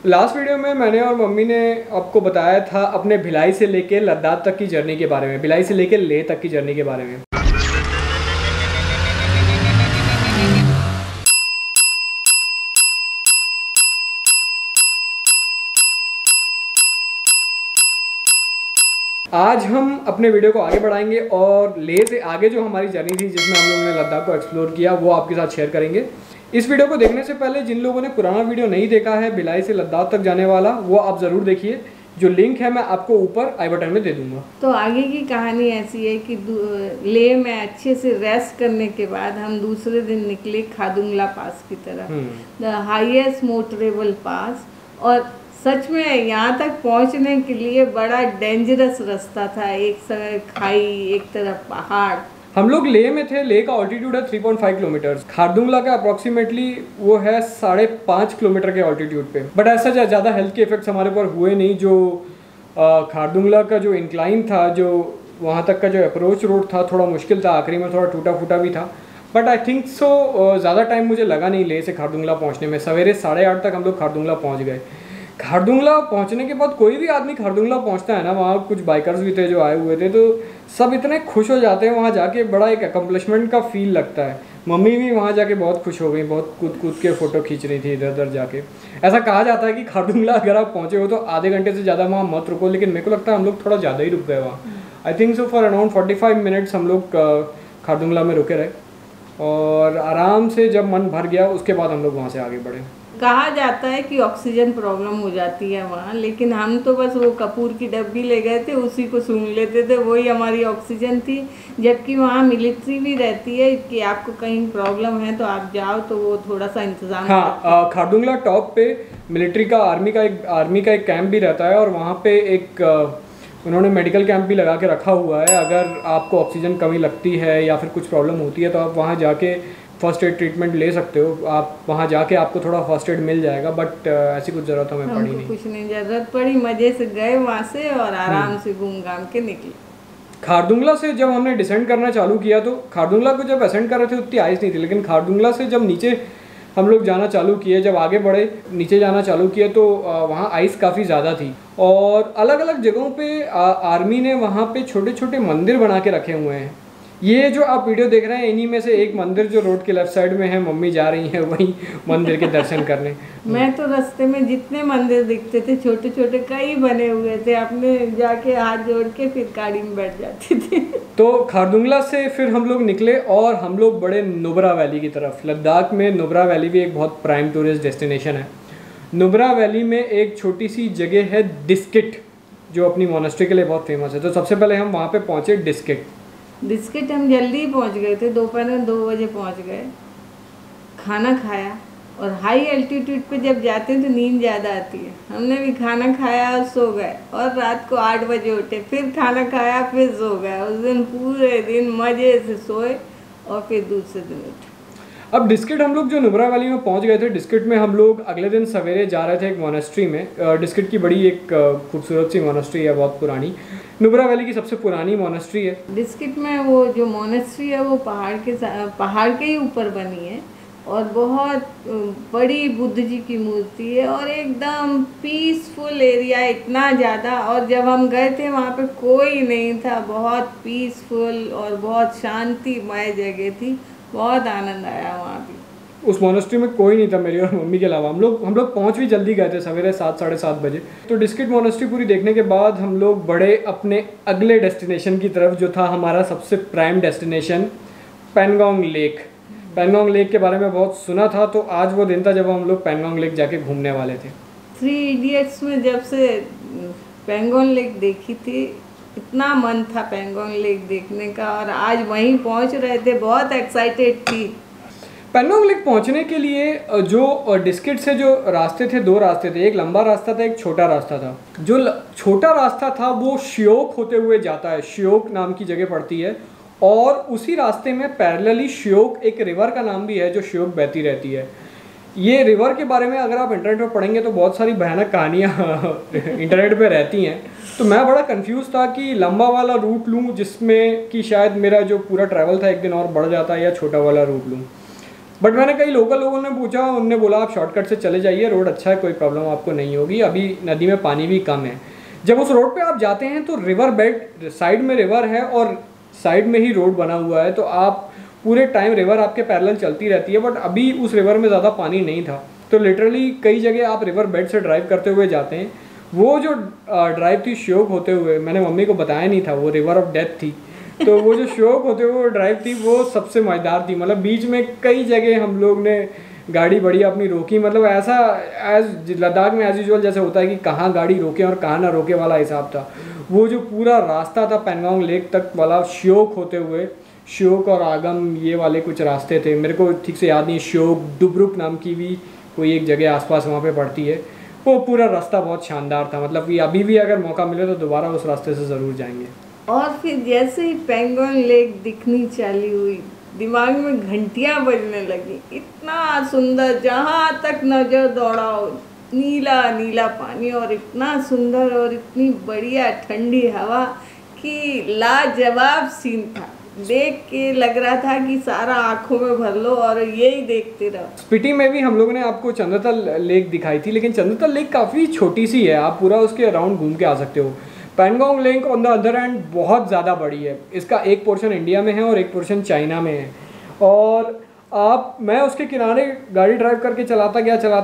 Last video में मैंने और मम्मी ने आपको बताया था अपने भिलाई से लेके लद्दाख तक की जर्नी के बारे में, भिलाई से लेके लेह तक की जर्नी के बारे में। आज हम अपने वीडियो को आगे बढ़ाएंगे और लेह से आगे जो हमारी जर्नी थी जिसमें हम लोगों ने लद्दाख को एक्सप्लोर किया वो आपके साथ शेयर करेंगे। इस वीडियो को देखने से पहले जिन लोगों ने पुराना वीडियो नहीं देखा है भिलाई से लद्दाख तक जाने वाला, वो आप ज़रूर देखिए। जो लिंक है मैं आपको ऊपर आई बटन में दे दूंगा। तो आगे की कहानी ऐसी है कि लेह में अच्छे से रेस्ट करने के बाद हम दूसरे दिन निकले खादुंगला पास की तरफ, द हाईएस्ट मोटरेबल पास। और सच में यहाँ तक पहुँचने के लिए बड़ा डेंजरस रास्ता था, एक तरफ खाई एक तरफ पहाड़। हम लोग लेह में थे। लेह का ऑल्टीट्यूड है 3.5 किलोमीटर। खारदुंगला का अप्रॉक्सीमेटली वो है 5.5 किलोमीटर के ऑल्टीट्यूड पे। बट ऐसा ज़्यादा हेल्थ के इफेक्ट्स हमारे ऊपर हुए नहीं। जो खारदुंगला का जो इंक्लाइन था, जो वहाँ तक का जो अप्रोच रोड था थोड़ा मुश्किल था, आखिरी में थोड़ा टूटा फूटा भी था। बट आई थिंक सो ज़्यादा टाइम मुझे लगा नहीं लेह से खारदुंगला पहुँचने में। सवेरे 8:30 तक हम लोग खारदुंगला पहुँच गए। खारदुंगला पहुंचने के बाद कोई भी आदमी खारदुंगला पहुंचता है ना, वहाँ कुछ बाइकर्स भी थे जो आए हुए थे, तो सब इतने खुश हो जाते हैं वहाँ जाके, बड़ा एक अकम्पलिशमेंट का फील लगता है। मम्मी भी वहाँ जाके बहुत खुश हो गई, बहुत कूद कूद के फ़ोटो खींच रही थी इधर उधर जाके। ऐसा कहा जाता है कि खारदुंगला अगर आप पहुँचे हो तो आधे घंटे से ज़्यादा वहाँ मत रुको, लेकिन मेरे को लगता है हम लोग थोड़ा ज़्यादा ही रुक गए वहाँ। I think so for around 45 minutes हम लोग खारदुंगला में रुके रहे और आराम से जब मन भर गया उसके बाद हम लोग वहाँ से आगे बढ़े। कहा जाता है कि ऑक्सीजन प्रॉब्लम हो जाती है वहाँ, लेकिन हम तो बस वो कपूर की डब्बी ले गए थे, उसी को सूंघ लेते थे, वही हमारी ऑक्सीजन थी। जबकि वहाँ मिलिट्री भी रहती है कि आपको कहीं प्रॉब्लम है तो आप जाओ तो वो थोड़ा सा इंतजाम। हाँ, खारदुंगला टॉप पे मिलिट्री का आर्मी का एक कैंप भी रहता है और वहाँ पे एक उन्होंने मेडिकल कैंप भी लगा के रखा हुआ है। अगर आपको ऑक्सीजन कमी लगती है या फिर कुछ प्रॉब्लम होती है तो आप वहाँ जाके फर्स्ट एड ट्रीटमेंट ले सकते हो। आप वहाँ जाके आपको थोड़ा फर्स्ट एड मिल जाएगा। बट ऐसी कुछ ज़रूरत हमें पड़ी नहीं। कुछ नहीं ज़रूरत पड़ी, मज़े से गए वहाँ से और आराम से घूम घाम के निकले। खारदुंगला से जब हमने डिसेंड करना चालू किया तो खारदुंगला को जब असेंड कर रहे थे उतनी आइस नहीं थी, लेकिन खारदुंगला से जब नीचे हम लोग जाना चालू किए, जब आगे बढ़े नीचे जाना चालू किए तो वहाँ आइस काफ़ी ज़्यादा थी। और अलग अलग जगहों पे आर्मी ने वहाँ पे छोटे छोटे मंदिर बना के रखे हुए हैं। ये जो आप वीडियो देख रहे हैं इन्हीं में से एक मंदिर जो रोड के लेफ्ट साइड में है, मम्मी जा रही हैं वहीं मंदिर के दर्शन करने। मैं तो रास्ते में जितने मंदिर दिखते थे छोटे छोटे कई बने हुए थे, अपने जाके हाथ जोड़ के फिर गाड़ी में बैठ जाती थी। तो खारदुंगला से फिर हम लोग निकले और हम लोग बड़े नुब्रा वैली की तरफ। लद्दाख में नुब्रा वैली भी एक बहुत प्राइम टूरिस्ट डेस्टिनेशन है। नुब्रा वैली में एक छोटी सी जगह है डिस्किट, जो अपनी मोनेस्ट्री के लिए बहुत फेमस है। तो सबसे पहले हम वहाँ पे पहुँचे डिस्किट हम जल्दी पहुँच गए थे, दोपहर में 2 बजे पहुँच गए। खाना खाया और हाई एल्टीट्यूड पे जब जाते हैं तो नींद ज़्यादा आती है। हमने भी खाना खाया और सो गए और रात को 8 बजे उठे, फिर खाना खाया फिर सो गए। उस दिन पूरे दिन मज़े से सोए और फिर दूसरे दिन उठे। अब डिस्किट हम लोग जो नुब्रा वैली में पहुंच गए थे, डिस्किट में हम लोग अगले दिन सवेरे जा रहे थे एक मोनेस्ट्री में। डिस्किट की बड़ी एक खूबसूरत सी मोनेस्ट्री है, बहुत पुरानी, नुब्रा वैली की सबसे पुरानी मोनेस्ट्री है। डिस्किट में वो जो मोनेस्ट्री है वो पहाड़ के ही ऊपर बनी है और बहुत बड़ी बुद्ध जी की मूर्ति है और एकदम पीसफुल एरिया, इतना ज़्यादा। और जब हम गए थे वहाँ पे कोई नहीं था, बहुत पीसफुल और बहुत शांतिमय जगह थी, बहुत आनंद आया वहाँ भी। उस मोनेस्ट्री में कोई नहीं था मेरी और मम्मी के अलावा। हम लोग पहुँच भी जल्दी गए थे, सवेरे 7-7:30 बजे। तो डिस्किट मोनेस्ट्री पूरी देखने के बाद हम लोग बढ़े अपने अगले डेस्टिनेशन की तरफ, जो था हमारा सबसे prime destination Pangong lake. Pangong lake के बारे में बहुत सुना था, तो आज वो दिन था जब हम लोग पेंगोंग लेक जाके घूमने वाले थे। 3 इडियट्स में जब से पेंगोंग लेक देखी थी, इतना मन था पेंगोंग लेक देखने का और आज वहीं पहुंच रहे थे, बहुत एक्साइटेड थी। पेंगोंग लेक पहुंचने के लिए जो डिस्किट से जो रास्ते थे, 2 रास्ते थे, एक लंबा रास्ता था, एक छोटा रास्ता था। जो छोटा रास्ता था वो श्योक होते हुए जाता है, श्योक नाम की जगह पड़ती है। और उसी रास्ते में पैरेलली श्योक एक रिवर का नाम भी है जो श्योक बहती रहती है। ये रिवर के बारे में अगर आप इंटरनेट पर पढ़ेंगे तो बहुत सारी भयानक कहानियाँ इंटरनेट पे रहती हैं। तो मैं बड़ा कंफ्यूज था कि लंबा वाला रूट लूँ जिसमें कि शायद मेरा जो पूरा ट्रैवल था एक दिन और बढ़ जाता है, या छोटा वाला रूट लूँ। बट मैंने कई लोकल लोगों ने पूछा, उनने बोला आप शॉर्टकट से चले जाइए, रोड अच्छा है, कोई प्रॉब्लम आपको नहीं होगी, अभी नदी में पानी भी कम है। जब उस रोड पे आप जाते हैं तो रिवर बेड, साइड में रिवर है और साइड में ही रोड बना हुआ है, तो आप पूरे टाइम रिवर आपके पैरेलल चलती रहती है। बट अभी उस रिवर में ज़्यादा पानी नहीं था, तो लिटरली कई जगह आप रिवर बेड से ड्राइव करते हुए जाते हैं। वो जो ड्राइव थी श्योक होते हुए, मैंने मम्मी को बताया नहीं था, वो रिवर ऑफ डेथ थी, तो वो जो श्योक होते हुए ड्राइव थी वो सबसे मज़ेदार थी। मतलब बीच में कई जगह हम लोग ने गाड़ी बढ़िया अपनी रोकी, मतलब ऐसा एज लद्दाख में एज यूजुअल जैसे होता है कि कहाँ गाड़ी रोके और कहाँ ना रोके वाला हिसाब था। वो जो पूरा रास्ता था पैंगोंग लेक तक वाला श्योक होते हुए, श्योक और आगम ये वाले कुछ रास्ते थे, मेरे को ठीक से याद नहीं, श्योक डुब्रुक नाम की भी कोई एक जगह आसपास वहाँ पे पड़ती है। वो पूरा रास्ता बहुत शानदार था, मतलब कि अभी भी अगर मौका मिले तो दोबारा उस रास्ते से ज़रूर जाएंगे। और फिर जैसे ही पैंगोंग लेक दिखनी चालू हुई, दिमाग में घंटियां बजने लगी। इतना सुंदर, जहाँ तक नजर दौड़ाओ नीला नीला पानी, और इतना सुंदर और इतनी बढ़िया ठंडी हवा कि लाजवाब सीन था। देख के लग रहा था कि सारा आंखों में भर लो और यही देखते रहो। स्पीति में भी हम लोगों ने आपको चंद्रतल लेक दिखाई थी, लेकिन चंद्रतल लेक काफ़ी छोटी सी है, आप पूरा उसके अराउंड घूम के आ सकते हो। Pangong lake on the other hand बहुत ज़्यादा बड़ी है, इसका एक पोर्शन इंडिया में है और एक पोर्शन चाइना में है। और मैं उसके किनारे गाड़ी ड्राइव करके चलाता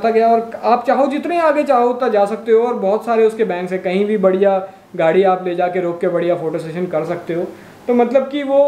गया और आप चाहो जितने आगे चाहो उतना जा सकते हो, और बहुत सारे उसके बैंक्स है, कहीं भी बढ़िया गाड़ी आप ले जाके रोक के बढ़िया फ़ोटो सेशन कर सकते हो। तो मतलब कि वो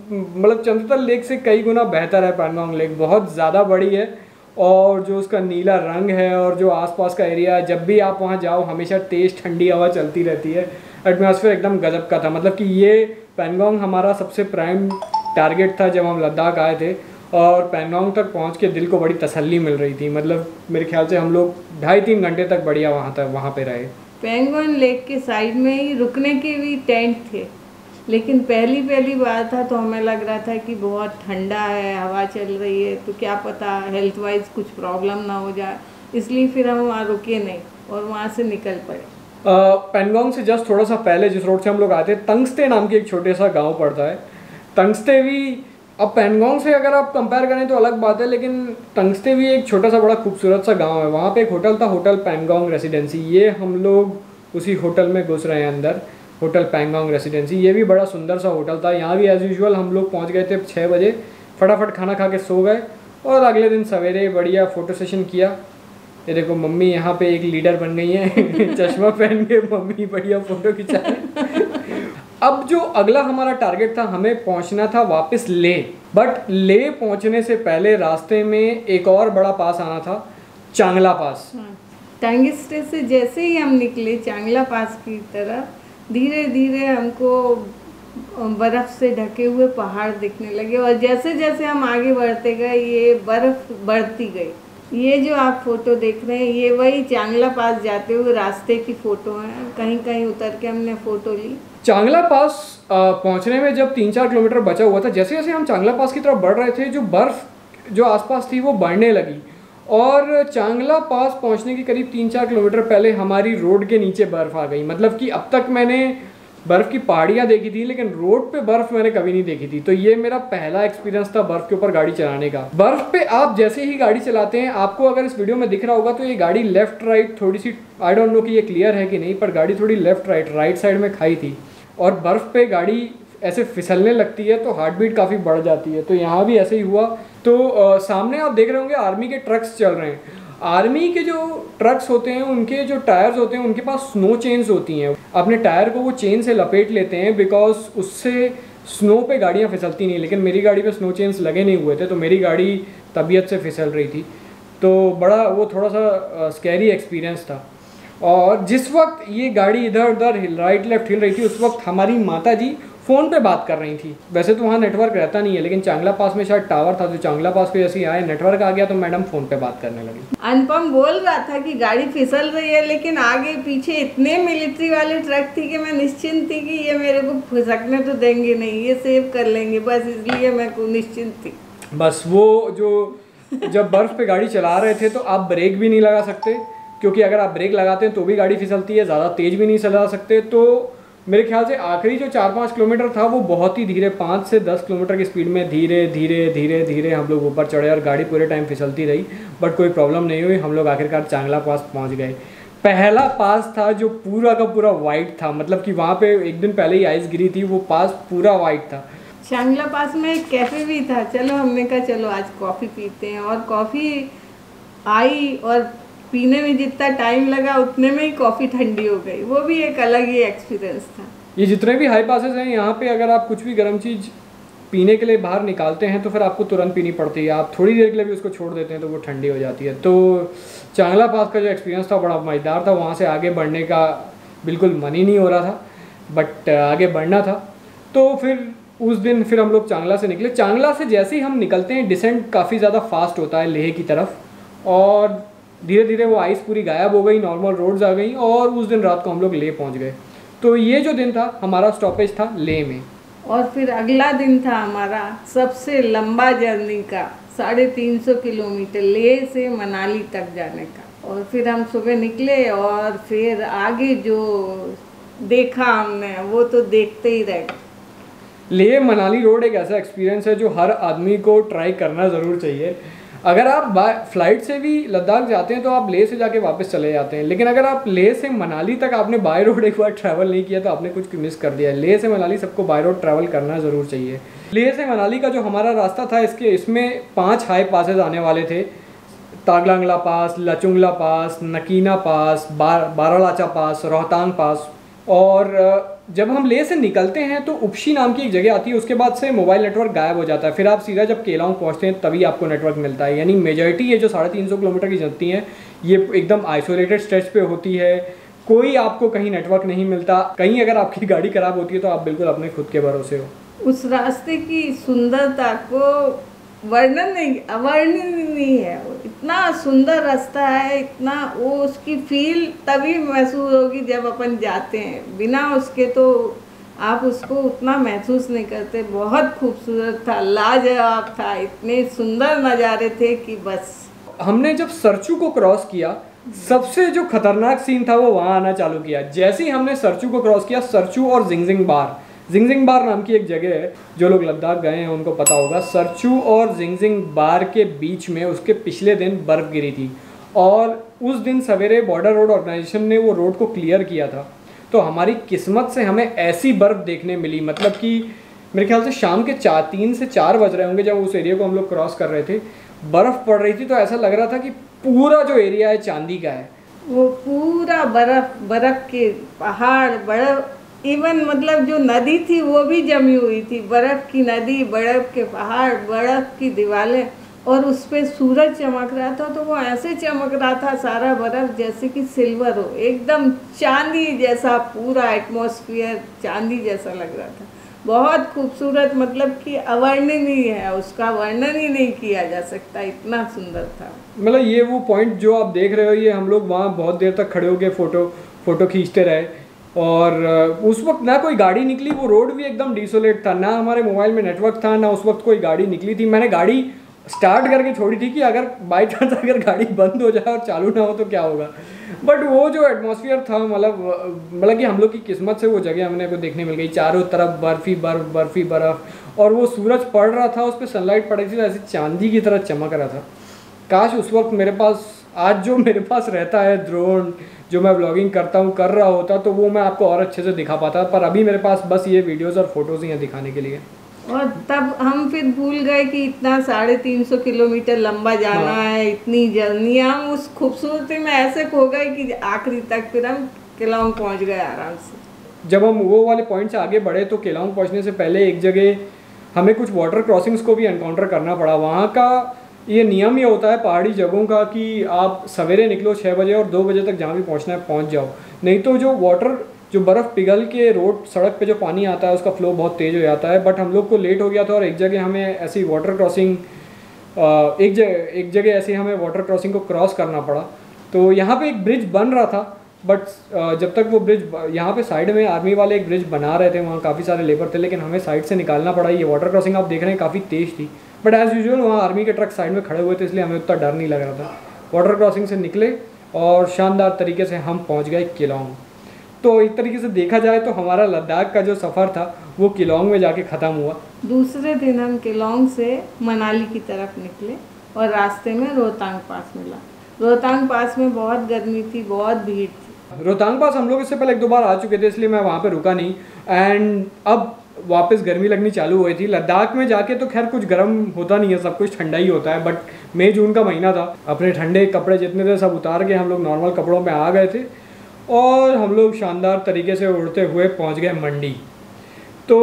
मतलब चंद्रतल लेक से कई गुना बेहतर है पैंगोंग लेक, बहुत ज़्यादा बड़ी है, और जो उसका नीला रंग है और जो आसपास का एरिया है, जब भी आप वहाँ जाओ हमेशा तेज़ ठंडी हवा चलती रहती है, एटमॉस्फेयर एकदम गजब का था। मतलब कि ये पैंगोंग हमारा सबसे प्राइम टारगेट था जब हम लद्दाख आए थे, और पैंगोंग तक पहुँच के दिल को बड़ी तसल्ली मिल रही थी। मतलब मेरे ख्याल से हम लोग 2.5-3 घंटे तक बढ़िया वहाँ पे रहे। पैंगोंग लेक के साइड में ही रुकने के भी टेंट थे, लेकिन पहली बार था तो हमें लग रहा था कि बहुत ठंडा है, हवा चल रही है, तो क्या पता हेल्थ वाइज कुछ प्रॉब्लम ना हो जाए, इसलिए फिर हम वहाँ रुके नहीं और वहाँ से निकल पड़े। पैंगोंग से जस्ट थोड़ा सा पहले जिस रोड से हम लोग आए थे, तंगस्ते नाम की एक छोटे सा गांव पड़ता है। तंगस्ते भी, अब पैंगोंग से अगर आप कंपेयर करें तो अलग बात है, लेकिन तंगस्ते भी एक छोटा सा बड़ा खूबसूरत सा गांव है। वहाँ पे एक होटल था, होटल पैंगोंग रेसिडेंसी, ये हम लोग उसी होटल में घुस रहे हैं अंदर, होटल पैंगोंग रेसिडेंसी। ये भी बड़ा सुंदर सा होटल था। यहाँ भी एज यूजुअल हम लोग पहुँच गए थे 6 बजे, फटाफट खाना खा के सो गए और अगले दिन सवेरे बढ़िया फ़ोटो सेशन किया। ये देखो मम्मी यहाँ पे एक लीडर बन गई है चश्मा पहन के मम्मी बढ़िया फ़ोटो खिंचा रही। अब जो अगला हमारा टारगेट था, हमें पहुँचना था वापस ले, बट ले पहुँचने से पहले रास्ते में एक और बड़ा पास आना था, चांगला पास। तंगस्ते से जैसे ही हम निकले चांगला पास की तरफ, धीरे धीरे हमको बर्फ़ से ढके हुए पहाड़ दिखने लगे, और जैसे जैसे हम आगे बढ़ते गए ये बर्फ़ बढ़ती गई। ये जो आप फ़ोटो देख रहे हैं ये वही चांगला पास जाते हुए रास्ते की फ़ोटो है, कहीं कहीं उतर के हमने फ़ोटो ली। चांगला पास पहुंचने में जब 3-4 किलोमीटर बचा हुआ था, जैसे जैसे हम चांगला पास की तरफ बढ़ रहे थे, जो बर्फ़ जो आसपास थी वो बढ़ने लगी, और चांगला पास पहुंचने के करीब 3-4 किलोमीटर पहले हमारी रोड के नीचे बर्फ़ आ गई। मतलब कि अब तक मैंने बर्फ़ की पहाड़ियाँ देखी थी, लेकिन रोड पे बर्फ़ मैंने कभी नहीं देखी थी। तो ये मेरा पहला एक्सपीरियंस था बर्फ़ के ऊपर गाड़ी चलाने का। बर्फ़ पे आप जैसे ही गाड़ी चलाते हैं, आपको अगर इस वीडियो में दिख रहा होगा तो ये गाड़ी लेफ़्ट राइट थोड़ी सी, आई डोंट नो कि ये क्लियर है कि नहीं, पर गाड़ी थोड़ी लेफ़्ट राइट साइड में खाई थी, और बर्फ़ पे गाड़ी ऐसे फिसलने लगती है तो हार्ट बीट काफ़ी बढ़ जाती है। तो यहाँ भी ऐसे ही हुआ। तो सामने आप देख रहे होंगे आर्मी के ट्रक्स चल रहे हैं। आर्मी के जो ट्रक्स होते हैं उनके जो टायर्स होते हैं उनके पास स्नो चेन्स होती हैं, अपने टायर को वो चेन से लपेट लेते हैं, बिकॉज उससे स्नो पे गाड़ियाँ फिसलती नहीं। लेकिन मेरी गाड़ी पे स्नो चेन्स लगे नहीं हुए थे, तो मेरी गाड़ी तबीयत से फिसल रही थी, तो बड़ा वो थोड़ा सा स्कैरी एक्सपीरियंस था। और जिस वक्त ये गाड़ी इधर उधर राइट लेफ्ट हिल रही थी, उस वक्त हमारी माता जी फ़ोन पे बात कर रही थी। वैसे तो वहाँ नेटवर्क रहता नहीं है, लेकिन चांगला पास में शायद टावर था, तो चांगला पास पे जैसे ही आए नेटवर्क आ गया तो मैडम फ़ोन पे बात करने लगी। अनुपम बोल रहा था कि गाड़ी फिसल रही है, लेकिन आगे पीछे इतने मिलिट्री वाले ट्रक थी कि मैं निश्चिंत थी कि ये मेरे को फिसकने तो देंगे नहीं, ये सेव कर लेंगे, बस इसलिए मैं निश्चिंत थी। बस वो जो जब बर्फ़ पे गाड़ी चला रहे थे तो आप ब्रेक भी नहीं लगा सकते, क्योंकि अगर आप ब्रेक लगाते हैं तो भी गाड़ी फिसलती है, ज़्यादा तेज़ भी नहीं चला सकते। तो मेरे ख्याल से आखिरी जो 4-5 किलोमीटर था वो बहुत ही धीरे, 5 से 10 किलोमीटर की स्पीड में धीरे धीरे धीरे धीरे हम लोग ऊपर चढ़े और गाड़ी पूरे टाइम फिसलती रही, बट कोई प्रॉब्लम नहीं हुई। हम लोग आखिरकार चांगला पास पहुंच गए। पहला पास था जो पूरा का पूरा वाइट था, मतलब कि वहाँ पे एक दिन पहले ही आइस गिरी थी, वो पास पूरा वाइट था। चांगला पास में एक कैफ़े भी था, चलो हमने कहा चलो आज कॉफ़ी पीते हैं, और कॉफ़ी आई और पीने में जितना टाइम लगा उतने में ही कॉफ़ी ठंडी हो गई। वो भी एक अलग ही एक्सपीरियंस था। ये जितने भी हाई पासेस हैं यहाँ पे, अगर आप कुछ भी गर्म चीज़ पीने के लिए बाहर निकालते हैं तो फिर आपको तुरंत पीनी पड़ती है, आप थोड़ी देर के लिए भी उसको छोड़ देते हैं तो वो ठंडी हो जाती है। तो चांगला पास का जो एक्सपीरियंस था बड़ा मज़ेदार था। वहाँ से आगे बढ़ने का बिल्कुल मन ही नहीं हो रहा था, बट आगे बढ़ना था। तो फिर उस दिन फिर हम लोग चांगला से निकले। चांगला से जैसे ही हम निकलते हैं डिसेंट काफ़ी ज़्यादा फास्ट होता है लेह की तरफ, और धीरे धीरे वो आइस पूरी गायब हो गई, नॉर्मल रोड्स आ गई, और उस दिन रात को हम लोग लेह पहुँच गए। तो ये जो दिन था हमारा स्टॉपेज था लेह में। और फिर अगला दिन था हमारा सबसे लंबा जर्नी का, 350 किलोमीटर लेह से मनाली तक जाने का। और फिर हम सुबह निकले और फिर आगे जो देखा हमने वो तो देखते ही रह गए। लेह मनाली रोड एक ऐसा एक्सपीरियंस है जो हर आदमी को ट्राई करना ज़रूर चाहिए। अगर आप बाय फ्लाइट से भी लद्दाख जाते हैं तो आप लेह से जाके वापस चले जाते हैं, लेकिन अगर आप लेह से मनाली तक आपने बाय रोड एक बार ट्रैवल नहीं किया तो आपने कुछ मिस कर दिया है। लेह से मनाली सबको बाय रोड ट्रैवल करना ज़रूर चाहिए। लेह से मनाली का जो हमारा रास्ता था इसमें 5 हाई पासेज आने वाले थे। तागलांगला पास, लचुंगला पास, नकीना पास, बारालाचा पास, रोहतांग पास। और जब हम लेह से निकलते हैं तो उपशी नाम की एक जगह आती है, उसके बाद से मोबाइल नेटवर्क गायब हो जाता है। फिर आप सीधा जब केलांग पहुंचते हैं तभी आपको नेटवर्क मिलता है। यानी मेजॉरिटी ये जो 350 किलोमीटर की चलती हैं ये एकदम आइसोलेटेड स्ट्रेच पे होती है, कोई आपको कहीं नेटवर्क नहीं मिलता। कहीं अगर आपकी गाड़ी ख़राब होती है तो आप बिल्कुल अपने खुद के भरोसे हो। उस रास्ते की सुंदरता को अवर्णनीय है। इतना सुंदर रास्ता है, इतना वो उसकी फील तभी महसूस होगी जब अपन जाते हैं, बिना उसके तो आप उसको उतना महसूस नहीं करते। बहुत खूबसूरत था, लाजवाब था, इतने सुंदर नज़ारे थे कि बस। हमने जब सरचू को क्रॉस किया, सबसे जो खतरनाक सीन था वो वहाँ आना चालू किया। जैसे ही हमने सरचू को क्रॉस किया, सरचू और जिंगजिंग बार नाम की एक जगह है, जो लोग लद्दाख गए हैं उनको पता होगा। सरचू और जिंगजिंग बार के बीच में उसके पिछले दिन बर्फ़ गिरी थी, और उस दिन सवेरे बॉर्डर रोड ऑर्गेनाइजेशन ने वो रोड को क्लियर किया था। तो हमारी किस्मत से हमें ऐसी बर्फ़ देखने मिली, मतलब कि मेरे ख्याल से शाम के 3 से 4 बज रहे होंगे जब उस एरिया को हम लोग क्रॉस कर रहे थे। बर्फ़ पड़ रही थी तो ऐसा लग रहा था कि पूरा जो एरिया है चांदी का है। वो पूरा बर्फ़ के पहाड़, बर्फ़, इवन मतलब जो नदी थी वो भी जमी हुई थी। बर्फ़ की नदी, बर्फ़ के पहाड़, बर्फ़ की दीवारें, और उस पर सूरज चमक रहा था तो वो ऐसे चमक रहा था सारा बर्फ़ जैसे कि सिल्वर हो, एकदम चांदी जैसा, पूरा एटमॉस्फेयर चांदी जैसा लग रहा था। बहुत खूबसूरत, मतलब कि अवर्णनीय है, उसका वर्णन ही नहीं किया जा सकता, इतना सुंदर था। मतलब ये वो पॉइंट जो आप देख रहे हो, ये हम लोग वहाँ बहुत देर तक खड़े होकर फ़ोटो खींचते रहे, और उस वक्त ना कोई गाड़ी निकली। वो रोड भी एकदम डिसोलेट था, ना हमारे मोबाइल में नेटवर्क था, ना उस वक्त कोई गाड़ी निकली थी। मैंने गाड़ी स्टार्ट करके छोड़ी थी कि अगर बाई चांस अगर गाड़ी बंद हो जाए और चालू ना हो तो क्या होगा। बट वो जो एटमॉस्फेयर था, मतलब कि हम लोग की किस्मत से वो जगह हमने को देखने मिल गई। चारों तरफ बर्फ़ ही बर्फ़, और वो सूरज पड़ रहा था, उस पर सनलाइट पड़ रही थी, ऐसे चांदी की तरह चमक रहा था। काश उस वक्त मेरे पास, आज जो मेरे पास रहता है ड्रोन, जो मैं व्लॉगिंग कर रहा होता, तो वो मैं आपको और अच्छे से दिखा पाता, पर अभी मेरे पास बस ये वीडियोज़ और फोटोज़ ही हैं दिखाने के लिए। और तब हम फिर भूल गए कि इतना 350 किलोमीटर लंबा जाना है, इतनी जर्नी। हम उस खूबसूरती में ऐसे खो गए कि आखिरी तक फिर हम केलांग पहुंच गए आराम से। जब हम वो वाले पॉइंट से आगे बढ़े तो केलांग पहुंचने से पहले एक जगह हमें कुछ वाटर क्रॉसिंग्स को भी एनकाउंटर करना पड़ा। वहाँ का ये नियम ये होता है पहाड़ी जगहों का कि आप सवेरे निकलो 6 बजे और 2 बजे तक जहाँ भी पहुँचना है पहुँच जाओ, नहीं तो जो बर्फ़ पिघल के रोड सड़क पे जो पानी आता है उसका फ्लो बहुत तेज़ हो जाता है। बट हम लोग को लेट हो गया था और एक जगह हमें ऐसी वाटर क्रॉसिंग एक जगह ऐसे हमें वाटर क्रॉसिंग को क्रॉस करना पड़ा। तो यहाँ पे एक ब्रिज बन रहा था, बट जब तक वो ब्रिज, यहाँ पे साइड में आर्मी वाले एक ब्रिज बना रहे थे, वहाँ काफ़ी सारे लेबर थे, लेकिन हमें साइड से निकालना पड़ा। ये वाटर क्रॉसिंग आप देख रहे हैं काफ़ी तेज़ थी, बट एज़ यूजुअल वहाँ आर्मी के ट्रक साइड में खड़े हुए थे, इसलिए हमें उतना डर नहीं लग रहा था। वाटर क्रॉसिंग से निकले और शानदार तरीके से हम पहुँच गए केलांग। तो एक तरीके से देखा जाए तो हमारा लद्दाख का जो सफ़र था वो किलोंग में जाके ख़त्म हुआ। दूसरे दिन हम किलोंग से मनाली की तरफ निकले और रास्ते में रोहतांग पास मिला। रोहतांग पास में बहुत गर्मी थी, बहुत भीड़ थी। रोहतांग पास हम लोग इससे पहले 1-2 बार आ चुके थे, इसलिए मैं वहाँ पे रुका नहीं। एंड अब वापस गर्मी लगनी चालू हुई थी। लद्दाख में जाके तो खैर कुछ गर्म होता नहीं है, सब कुछ ठंडा ही होता है, बट मई जून का महीना था। अपने ठंडे कपड़े जितने थे सब उतार के हम लोग नॉर्मल कपड़ों में आ गए थे और हम लोग शानदार तरीके से उड़ते हुए पहुँच गए मंडी। तो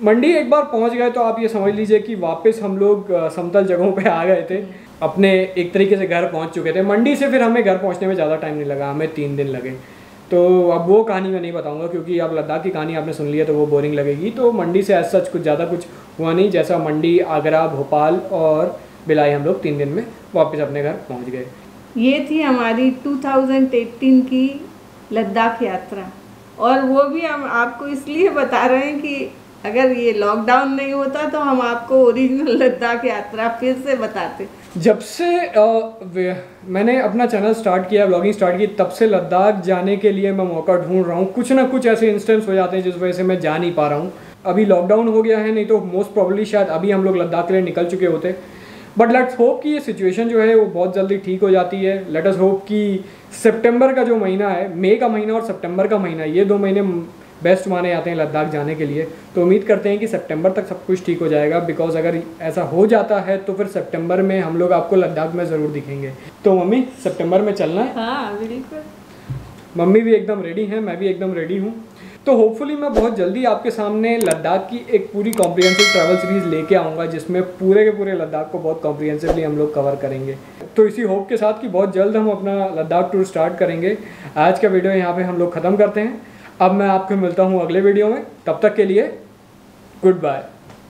मंडी एक बार पहुँच गए तो आप ये समझ लीजिए कि वापस हम लोग समतल जगहों पे आ गए थे, अपने एक तरीके से घर पहुँच चुके थे। मंडी से फिर हमें घर पहुँचने में ज़्यादा टाइम नहीं लगा, हमें 3 दिन लगे। तो अब वो कहानी मैं नहीं बताऊंगा क्योंकि अब लद्दाख की कहानी आपने सुन ली है तो वो बोरिंग लगेगी। तो मंडी से एज सच कुछ ज़्यादा कुछ हुआ नहीं, जैसा मंडी, आगरा, भोपाल और भिलाई हम लोग 3 दिन में वापस अपने घर पहुंच गए। ये थी हमारी 2018 की लद्दाख यात्रा। और वो भी हम आपको इसलिए बता रहे हैं कि अगर ये लॉकडाउन नहीं होता तो हम आपको ओरिजिनल लद्दाख यात्रा फिर से बताते। जब से मैंने अपना चैनल स्टार्ट किया, ब्लॉगिंग स्टार्ट की, तब से लद्दाख जाने के लिए मैं मौका ढूंढ रहा हूँ। कुछ ना कुछ ऐसे इंस्टेंस हो जाते हैं जिस वजह से मैं जा नहीं पा रहा हूँ। अभी लॉकडाउन हो गया है, नहीं तो मोस्ट प्रॉब्ली शायद अभी हम लोग लद्दाख के लिए निकल चुके होते। बट लेट्स होप कि ये सिचुएशन जो है वो बहुत जल्दी ठीक हो जाती है। लेट अस होप कि सितंबर का जो महीना है, मई का महीना और सितंबर का महीना, ये 2 महीने बेस्ट माने जाते हैं लद्दाख जाने के लिए। तो उम्मीद करते हैं कि सितंबर तक सब कुछ ठीक हो जाएगा, बिकॉज अगर ऐसा हो जाता है तो फिर सितंबर में हम लोग आपको लद्दाख में ज़रूर दिखेंगे। तो मम्मी, सितंबर में चलना है? हाँ बिल्कुल। मम्मी भी एकदम रेडी हैं, मैं भी एकदम रेडी हूँ। तो होपफुली मैं बहुत जल्दी आपके सामने लद्दाख की एक पूरी कॉम्प्रिहेंसिव ट्रैवल सीरीज़ लेके आऊँगा, जिसमें पूरे के पूरे लद्दाख को बहुत कॉम्प्रिहेंसिवली हम लोग कवर करेंगे। तो इसी होप के साथ कि बहुत जल्द हम अपना लद्दाख टूर स्टार्ट करेंगे। आज का वीडियो यहाँ पे हम लोग ख़त्म करते हैं। अब मैं आपको मिलता हूँ अगले वीडियो में, तब तक के लिए गुड बाय।